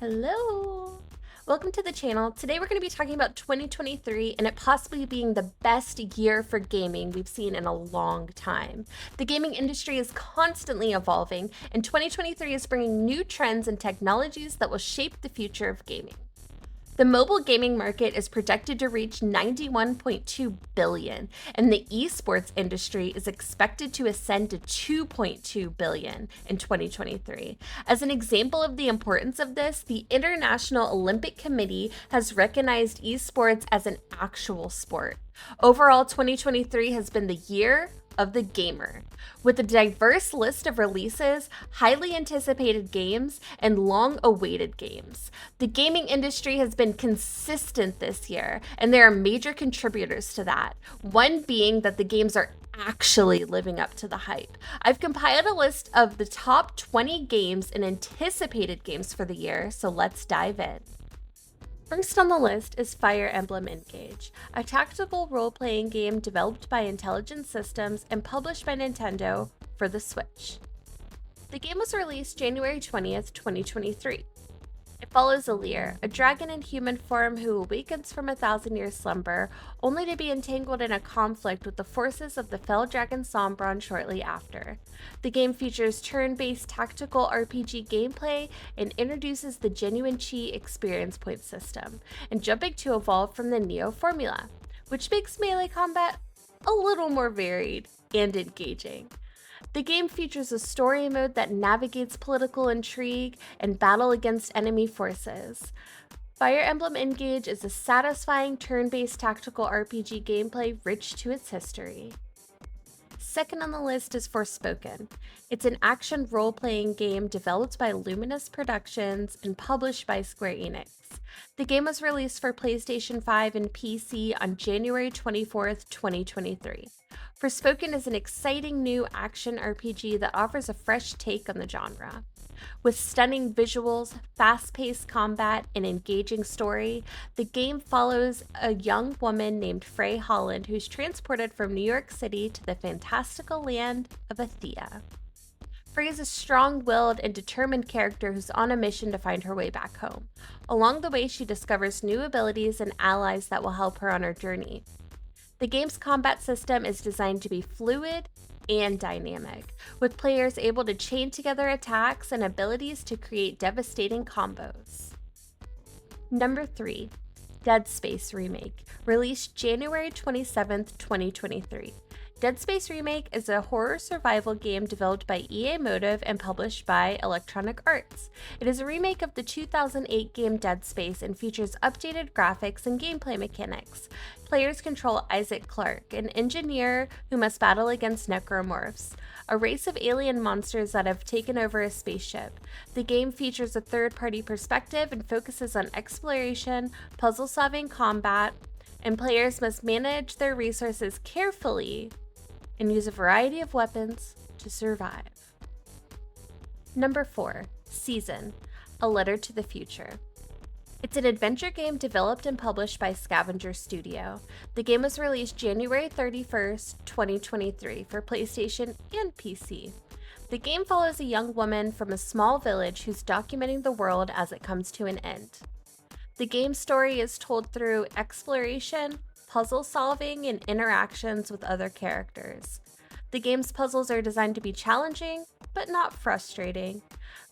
Hello! Welcome to the channel. Today we're going to be talking about 2023 and it possibly being the best year for gaming we've seen in a long time. The gaming industry is constantly evolving, and 2023 is bringing new trends and technologies that will shape the future of gaming. The mobile gaming market is projected to reach $91.2 billion, and the esports industry is expected to ascend to $2.2 billion in 2023. As an example of the importance of this, the International Olympic Committee has recognized esports as an actual sport. Overall, 2023 has been the year of the gamer. With a diverse list of releases, highly anticipated games, and long-awaited games. The gaming industry has been consistent this year, and there are major contributors to that. One being that the games are actually living up to the hype. I've compiled a list of the top 20 games and anticipated games for the year, so let's dive in. First on the list is Fire Emblem Engage, a tactical role-playing game developed by Intelligent Systems and published by Nintendo for the Switch. The game was released January 20th, 2023. It follows Alir, a dragon in human form who awakens from a 1,000-year slumber, only to be entangled in a conflict with the forces of the fell dragon Sombron shortly after. The game features turn-based tactical RPG gameplay and introduces the genuine chi experience point system, and jumping to evolve from the Neo formula, which makes melee combat a little more varied and engaging. The game features a story mode that navigates political intrigue and battle against enemy forces. Fire Emblem Engage is a satisfying turn-based tactical RPG gameplay rich to its history. Second on the list is Forspoken. It's an action role-playing game developed by Luminous Productions and published by Square Enix. The game was released for PlayStation 5 and PC on January 24th, 2023. Forspoken is an exciting new action RPG that offers a fresh take on the genre. With stunning visuals, fast-paced combat, and engaging story, the game follows a young woman named Frey Holland who's transported from New York City to the fantastical land of Athea. Frey is a strong-willed and determined character who's on a mission to find her way back home. Along the way, she discovers new abilities and allies that will help her on her journey. The game's combat system is designed to be fluid and dynamic, with players able to chain together attacks and abilities to create devastating combos. Number 3. Dead Space Remake, released January 27th, 2023. Dead Space Remake is a horror survival game developed by EA Motive and published by Electronic Arts. It is a remake of the 2008 game Dead Space and features updated graphics and gameplay mechanics. Players control Isaac Clarke, an engineer who must battle against necromorphs, a race of alien monsters that have taken over a spaceship. The game features a third-party perspective and focuses on exploration, puzzle-solving combat, and players must manage their resources carefully and use a variety of weapons to survive. Number 4. Season, A Letter to the Future. It's an adventure game developed and published by Scavenger Studio. The game was released January 31st, 2023 for PlayStation and PC. The game follows a young woman from a small village who's documenting the world as it comes to an end. The game's story is told through exploration, puzzle solving, and interactions with other characters. The game's puzzles are designed to be challenging, but not frustrating.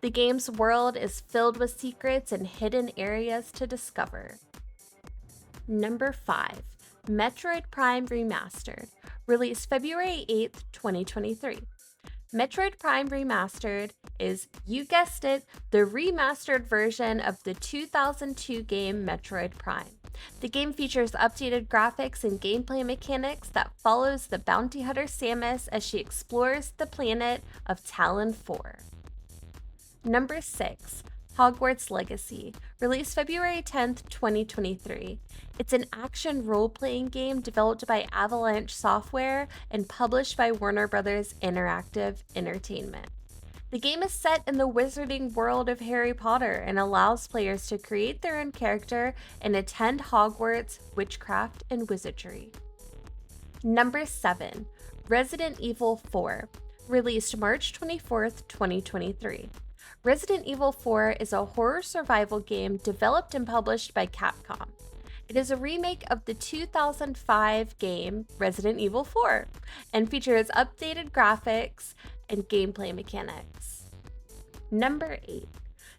The game's world is filled with secrets and hidden areas to discover. Number 5. Metroid Prime Remastered, released February 8th, 2023. Metroid Prime Remastered is, you guessed it, the remastered version of the 2002 game Metroid Prime. The game features updated graphics and gameplay mechanics that follows the bounty hunter Samus as she explores the planet of Talon 4. Number 6. Hogwarts Legacy, released February 10th, 2023. It's an action role-playing game developed by Avalanche Software and published by Warner Bros. Interactive Entertainment. The game is set in the wizarding world of Harry Potter and allows players to create their own character and attend Hogwarts, witchcraft, and wizardry. Number 7. Resident Evil 4, released March 24th, 2023. Resident Evil 4 is a horror survival game developed and published by Capcom. It is a remake of the 2005 game Resident Evil 4 and features updated graphics and gameplay mechanics. Number 8.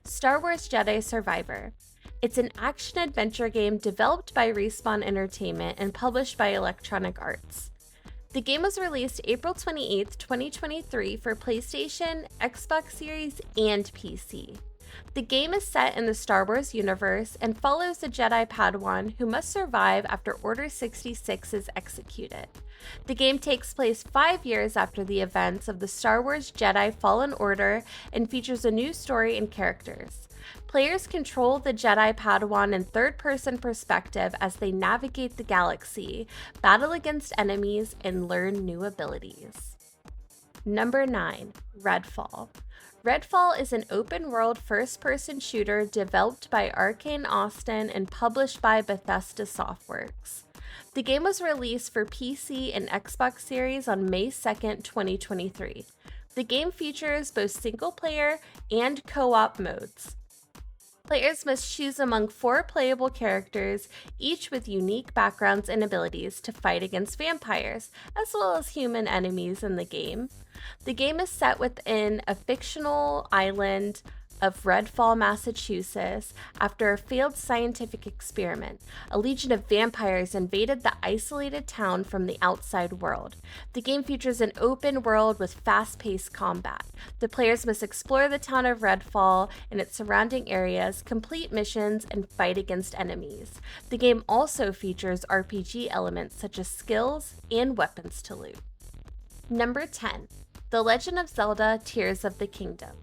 Star Wars Jedi Survivor. It's an action-adventure game developed by Respawn Entertainment and published by Electronic Arts. The game was released April 28, 2023 for PlayStation, Xbox Series, and PC. The game is set in the Star Wars universe and follows a Jedi Padawan who must survive after Order 66 is executed. The game takes place 5 years after the events of the Star Wars Jedi Fallen Order and features a new story and characters. Players control the Jedi Padawan in third-person perspective as they navigate the galaxy, battle against enemies, and learn new abilities. Number 9. Redfall. Redfall is an open-world first-person shooter developed by Arcane Austin and published by Bethesda Softworks. The game was released for PC and Xbox Series on May 2, 2023. The game features both single-player and co-op modes. Players must choose among 4 playable characters, each with unique backgrounds and abilities to fight against vampires, as well as human enemies in the game. The game is set within a fictional island of Redfall, Massachusetts. After a failed scientific experiment, a legion of vampires invaded the isolated town from the outside world. The game features an open world with fast-paced combat. The players must explore the town of Redfall and its surrounding areas, complete missions, and fight against enemies. The game also features RPG elements such as skills and weapons to loot. Number 10. The Legend of Zelda: Tears of the Kingdom.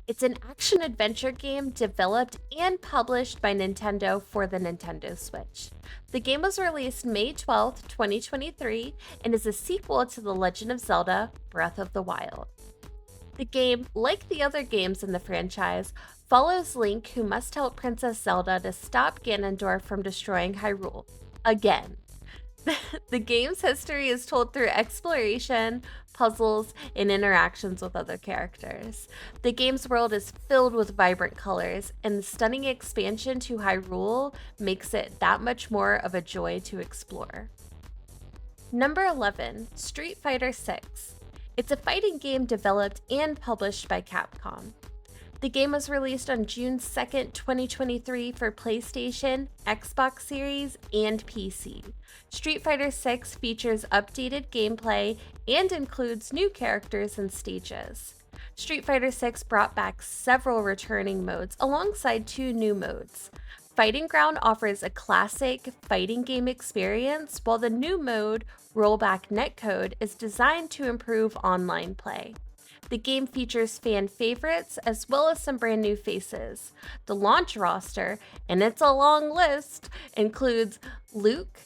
It's an action-adventure game developed and published by Nintendo for the Nintendo Switch. The game was released May 12, 2023, and is a sequel to The Legend of Zelda: Breath of the Wild. The game, like the other games in the franchise, follows Link, who must help Princess Zelda to stop Ganondorf from destroying Hyrule. Again. The game's history is told through exploration, puzzles, and interactions with other characters. The game's world is filled with vibrant colors, and the stunning expansion to Hyrule makes it that much more of a joy to explore. Number 11. Street Fighter VI. It's a fighting game developed and published by Capcom. The game was released on June 2, 2023 for PlayStation, Xbox Series, and PC. Street Fighter VI features updated gameplay and includes new characters and stages. Street Fighter VI brought back several returning modes alongside 2 new modes. Fighting Ground offers a classic fighting game experience, while the new mode, Rollback Netcode, is designed to improve online play. The game features fan favorites as well as some brand new faces. The launch roster, and it's a long list, includes Luke,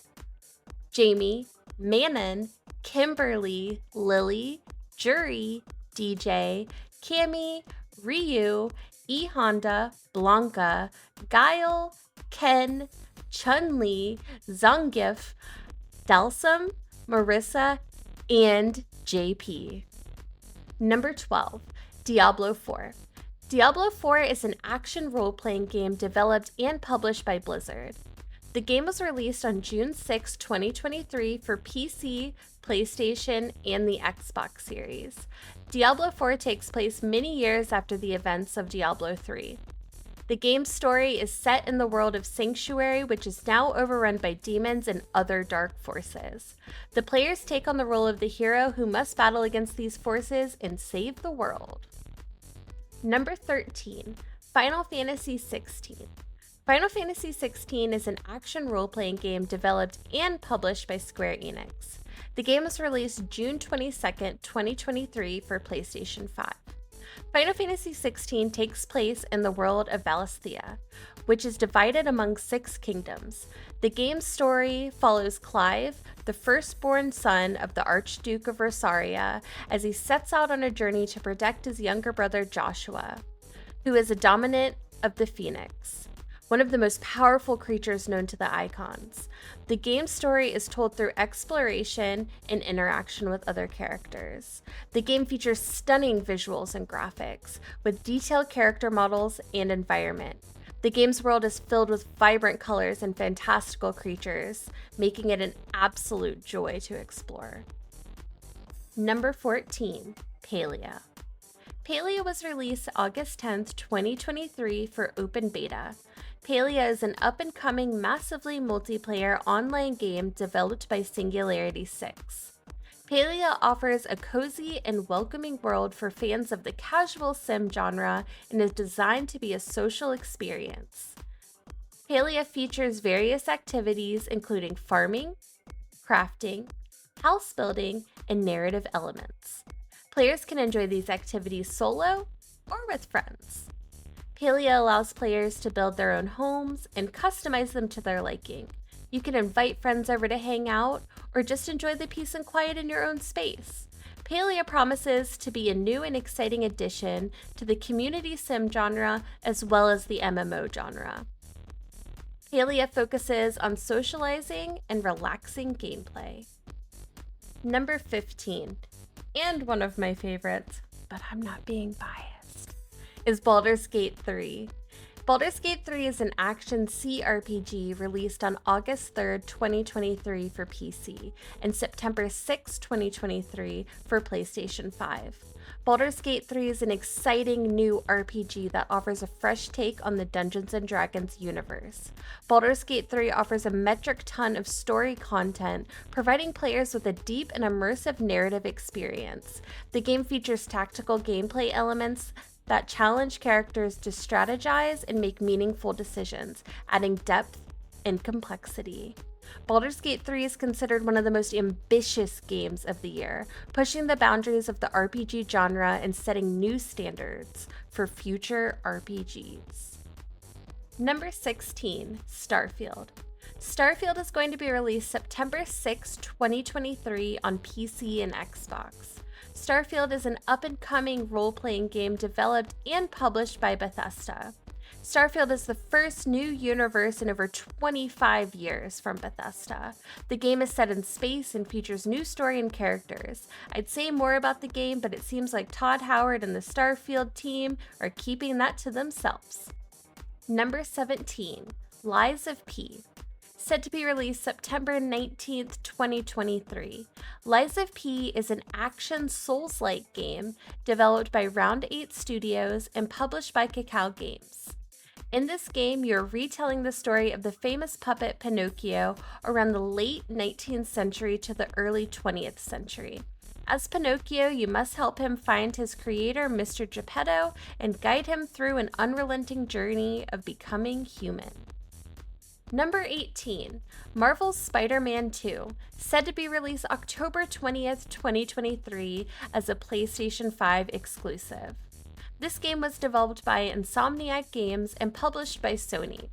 Jamie, Manon, Kimberly, Lily, Juri, DJ, Cammy, Ryu, E Honda, Blanca, Guile, Ken, Chun-Li, Zangief, Dalsum, Marissa, and JP. Number 12. Diablo 4. Diablo 4 is an action role-playing game developed and published by Blizzard. The game was released on June 6, 2023 for PC, PlayStation, and the Xbox Series. Diablo 4 takes place many years after the events of Diablo 3. The game's story is set in the world of Sanctuary, which is now overrun by demons and other dark forces. The players take on the role of the hero who must battle against these forces and save the world. Number 13. Final Fantasy XVI. Final Fantasy XVI is an action role-playing game developed and published by Square Enix. The game was released June 22, 2023 for PlayStation 5. Final Fantasy XVI takes place in the world of Valisthea, which is divided among 6 kingdoms. The game's story follows Clive, the firstborn son of the Archduke of Rosaria, as he sets out on a journey to protect his younger brother Joshua, who is a dominant of the Phoenix. one of the most powerful creatures known to the icons. The game's story is told through exploration and interaction with other characters. The game features stunning visuals and graphics, with detailed character models and environment. The game's world is filled with vibrant colors and fantastical creatures, making it an absolute joy to explore. Number 14, Palia. Palia was released August 10th, 2023 for open beta. Palia is an up-and-coming, massively multiplayer online game developed by Singularity 6. Palia offers a cozy and welcoming world for fans of the casual sim genre and is designed to be a social experience. Palia features various activities including farming, crafting, house building, and narrative elements. Players can enjoy these activities solo or with friends. Palia allows players to build their own homes and customize them to their liking. You can invite friends over to hang out or just enjoy the peace and quiet in your own space. Palia promises to be a new and exciting addition to the community sim genre as well as the MMO genre. Palia focuses on socializing and relaxing gameplay. Number 15, and one of my favorites, but I'm not being biased, is Baldur's Gate 3. Baldur's Gate 3 is an action CRPG released on August 3rd, 2023 for PC and September 6, 2023 for PlayStation 5. Baldur's Gate 3 is an exciting new RPG that offers a fresh take on the Dungeons & Dragons universe. Baldur's Gate 3 offers a metric ton of story content, providing players with a deep and immersive narrative experience. The game features tactical gameplay elements that challenge characters to strategize and make meaningful decisions, adding depth and complexity. Baldur's Gate 3 is considered one of the most ambitious games of the year, pushing the boundaries of the RPG genre and setting new standards for future RPGs. Number 16, Starfield. Starfield is going to be released September 6, 2023 on PC and Xbox. Starfield is an up-and-coming role-playing game developed and published by Bethesda. Starfield is the first new universe in over 25 years from Bethesda. The game is set in space and features new story and characters. I'd say more about the game, but it seems like Todd Howard and the Starfield team are keeping that to themselves. Number 17, Lies of P. Set to be released September 19th, 2023. Lies of P is an action Souls-like game developed by Round 8 Studios and published by Cacao Games. In this game, you're retelling the story of the famous puppet Pinocchio around the late 19th century to the early 20th century. As Pinocchio, you must help him find his creator, Mr. Geppetto, and guide him through an unrelenting journey of becoming human. Number 18, Marvel's Spider-Man 2, said to be released October 20th, 2023 as a PlayStation 5 exclusive. This game was developed by Insomniac Games and published by Sony.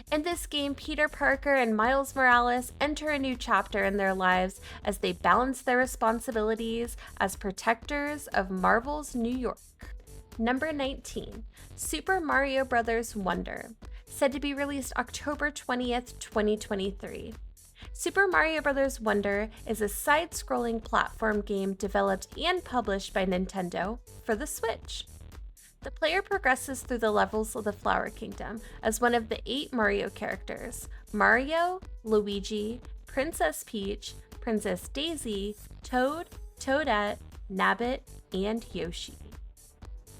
In this game, Peter Parker and Miles Morales enter a new chapter in their lives as they balance their responsibilities as protectors of Marvel's New York. Number 19, Super Mario Bros. Wonder, said to be released October 20th, 2023. Super Mario Bros. Wonder is a side-scrolling platform game developed and published by Nintendo for the Switch. The player progresses through the levels of the Flower Kingdom as one of the 8 Mario characters: Mario, Luigi, Princess Peach, Princess Daisy, Toad, Toadette, Nabbit, and Yoshi.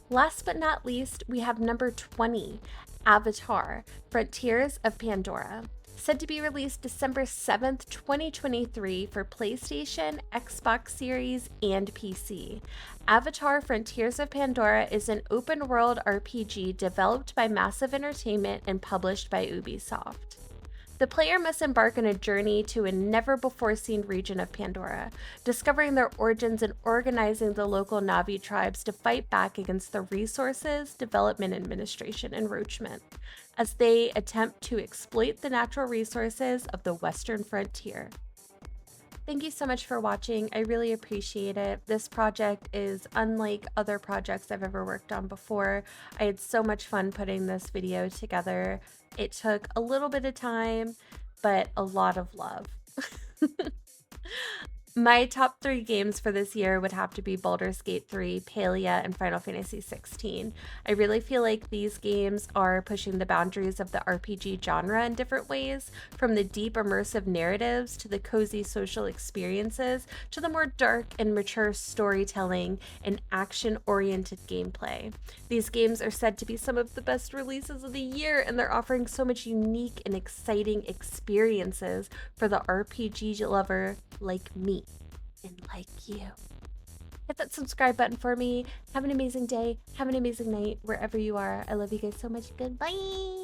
Last but not least, we have number 20, Avatar: Frontiers of Pandora, said to be released December 7th, 2023 for PlayStation, Xbox Series, and PC. Avatar: Frontiers of Pandora is an open-world RPG developed by Massive Entertainment and published by Ubisoft. The player must embark on a journey to a never-before-seen region of Pandora, discovering their origins and organizing the local Na'vi tribes to fight back against the Resources Development Administration encroachment, as they attempt to exploit the natural resources of the Western frontier. Thank you so much for watching. I really appreciate it. This project is unlike other projects I've ever worked on before. I had so much fun putting this video together. It took a little bit of time, but a lot of love. My top 3 games for this year would have to be Baldur's Gate 3, Palia, and Final Fantasy XVI. I really feel like these games are pushing the boundaries of the RPG genre in different ways, from the deep immersive narratives to the cozy social experiences to the more dark and mature storytelling and action-oriented gameplay. These games are said to be some of the best releases of the year, and they're offering so much unique and exciting experiences for the RPG lover like me and like you. Hit that subscribe button for me. Have an amazing day. Have an amazing night wherever you are. I love you guys so much. Goodbye.